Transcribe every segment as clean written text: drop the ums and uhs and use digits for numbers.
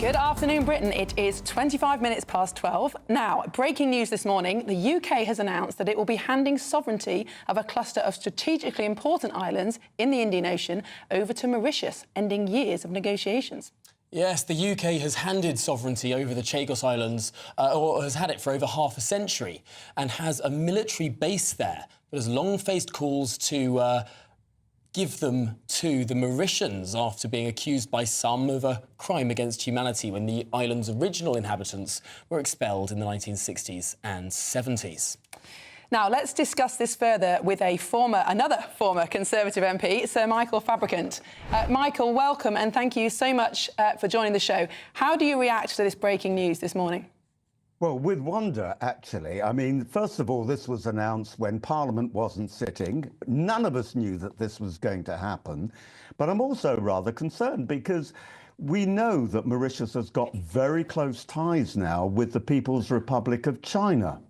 Good afternoon, Britain. It is 25 minutes past 12. Now, breaking news this morning, the UK has announced that it will be handing sovereignty of a cluster of strategically important islands in the Indian Ocean over to Mauritius, ending years of negotiations. Yes, the UK has handed sovereignty over the Chagos Islands, or has had it for over half a century, and has a military base there, but has long faced calls to give them to the Mauritians after being accused by some of a crime against humanity when the island's original inhabitants were expelled in the 1960s and 70s. Now, let's discuss this further with another former Conservative MP, Sir Michael Fabricant. Michael, welcome and thank you so much for joining the show. How do you react to this breaking news this morning? Well, with wonder, actually. I mean, first of all, this was announced when Parliament wasn't sitting. None of us knew that this was going to happen. But I'm also rather concerned because we know that Mauritius has got very close ties now with the People's Republic of China.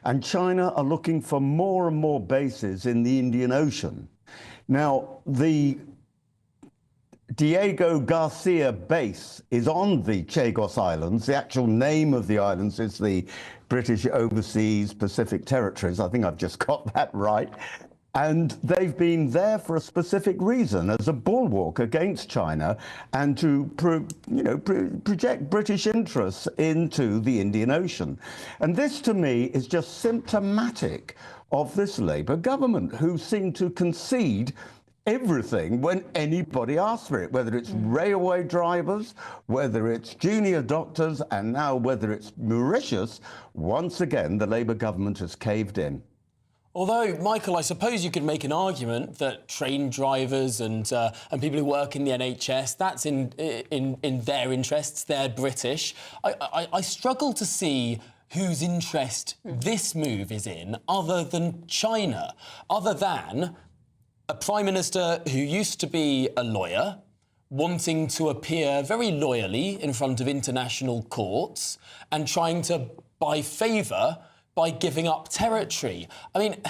And China are looking for more and more bases in the Indian Ocean. Now, the Diego Garcia base is on the Chagos Islands. The actual name of the islands is the British Overseas Pacific Territories. I think I've just got that right. And they've been there for a specific reason, as a bulwark against China and to project British interests into the Indian Ocean. And this, to me, is just symptomatic of this Labour government, who seem to concede everything when anybody asks for it, whether it's railway drivers, whether it's junior doctors, and now whether it's Mauritius. Once again, the Labour government has caved in. Although, Michael, I suppose you could make an argument that train drivers and people who work in the NHS, that's in their interests. They're British. I struggle to see whose interest this move is in, other than China, other than a Prime Minister who used to be a lawyer, wanting to appear very loyally in front of international courts and trying to buy favour by giving up territory. I mean,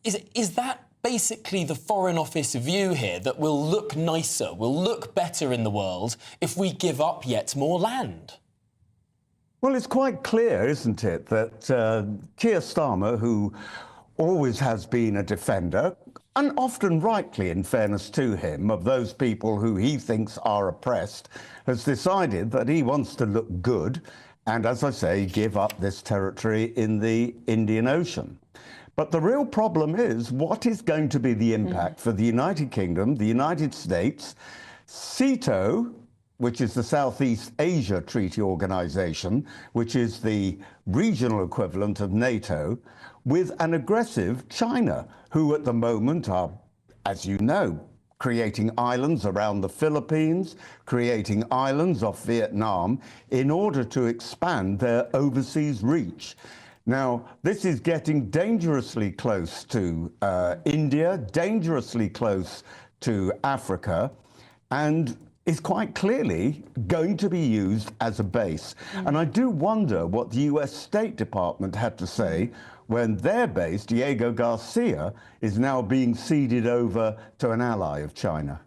is that basically the Foreign Office view here, that we'll look nicer, we'll look better in the world if we give up yet more land? Well, it's quite clear, isn't it, that Keir Starmer, who always has been a defender, and often rightly, in fairness to him, of those people who he thinks are oppressed, has decided that he wants to look good and, as I say, give up this territory in the Indian Ocean. But the real problem is, what is going to be the impact for the United Kingdom, the United States, SEATO, which is the Southeast Asia Treaty Organization, which is the regional equivalent of NATO, with an aggressive China, who at the moment are, as you know, creating islands around the Philippines, creating islands off Vietnam in order to expand their overseas reach. Now, this is getting dangerously close to India, dangerously close to Africa, and is quite clearly going to be used as a base. And I do wonder what the US State Department had to say when their base, Diego Garcia, is now being ceded over to an ally of China.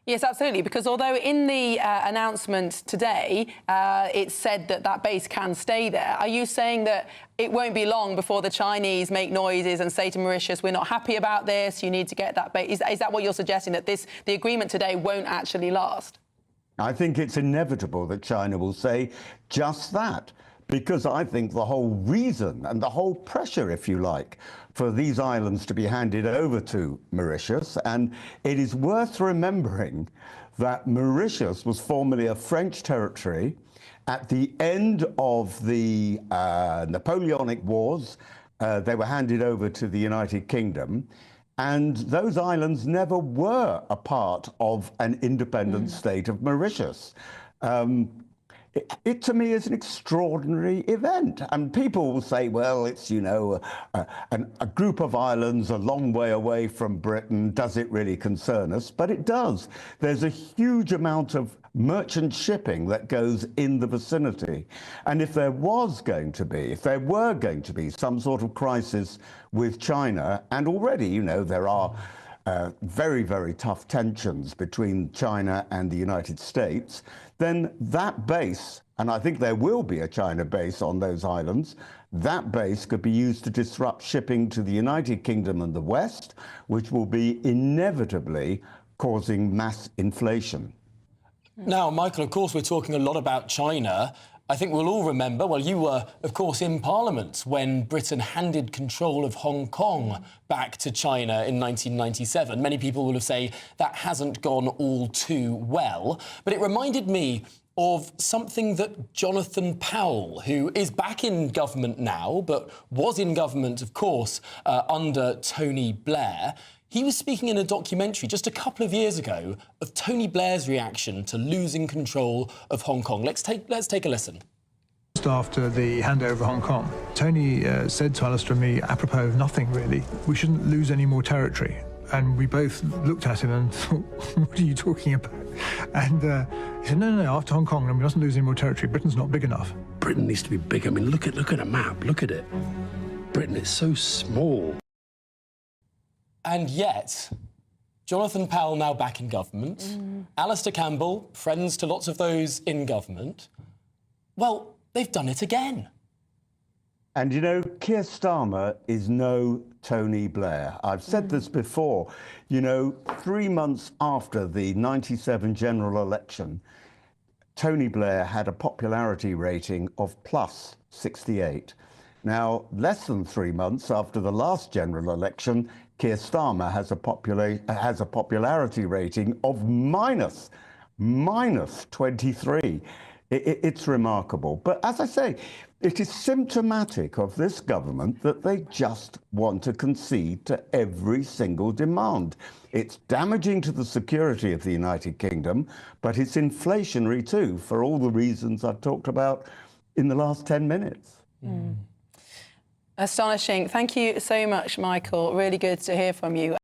Yes, absolutely, because although in the announcement today it said that that base can stay there, are you saying that it won't be long before the Chinese make noises and say to Mauritius, we're not happy about this, you need to get that base? Is that what you're suggesting, that the agreement today won't actually last? I think it's inevitable that China will say just that, because I think the whole reason and the whole pressure, if you like, for these islands to be handed over to Mauritius, and it is worth remembering that Mauritius was formerly a French territory. At the end of the Napoleonic Wars, they were handed over to the United Kingdom, and those islands never were a part of an independent state of Mauritius. It to me is an extraordinary event, and people will say, well, it's, you know, a group of islands a long way away from Britain. Does it really concern us? But it does. There's a huge amount of merchant shipping that goes in the vicinity, and if there were going to be some sort of crisis with China, and already, you know, there are very, very tough tensions between China and the United States, then that base, and I think there will be a China base on those islands, that base could be used to disrupt shipping to the United Kingdom and the West, which will be inevitably causing mass inflation. Now, Michael, of course, we're talking a lot about China. I think we'll all remember, well, you were, of course, in Parliament when Britain handed control of Hong Kong back to China in 1997. Many people will have said that hasn't gone all too well. But it reminded me of something that Jonathan Powell, who is back in government now, but was in government, of course, under Tony Blair. He was speaking in a documentary just a couple of years ago of Tony Blair's reaction to losing control of Hong Kong. Let's take a listen. Just after the handover of Hong Kong, Tony said to Alistair and me, apropos of nothing really, we shouldn't lose any more territory. And we both looked at him and thought, what are you talking about? And he said, no, after Hong Kong, we mustn't lose any more territory. Britain's not big enough. Britain needs to be big. I mean, look at a map, look at it. Britain is so small. And yet, Jonathan Powell now back in government, Alistair Campbell, friends to lots of those in government, well, they've done it again. And, you know, Keir Starmer is no Tony Blair. I've said this before. You know, 3 months after the 97 general election, Tony Blair had a popularity rating of plus 68. Now, less than 3 months after the last general election, Keir Starmer has a popularity rating of minus 23. It's remarkable. But as I say, it is symptomatic of this government that they just want to concede to every single demand. It's damaging to the security of the United Kingdom, but it's inflationary too, for all the reasons I've talked about in the last 10 minutes. Astonishing. Thank you so much, Michael. Really good to hear from you.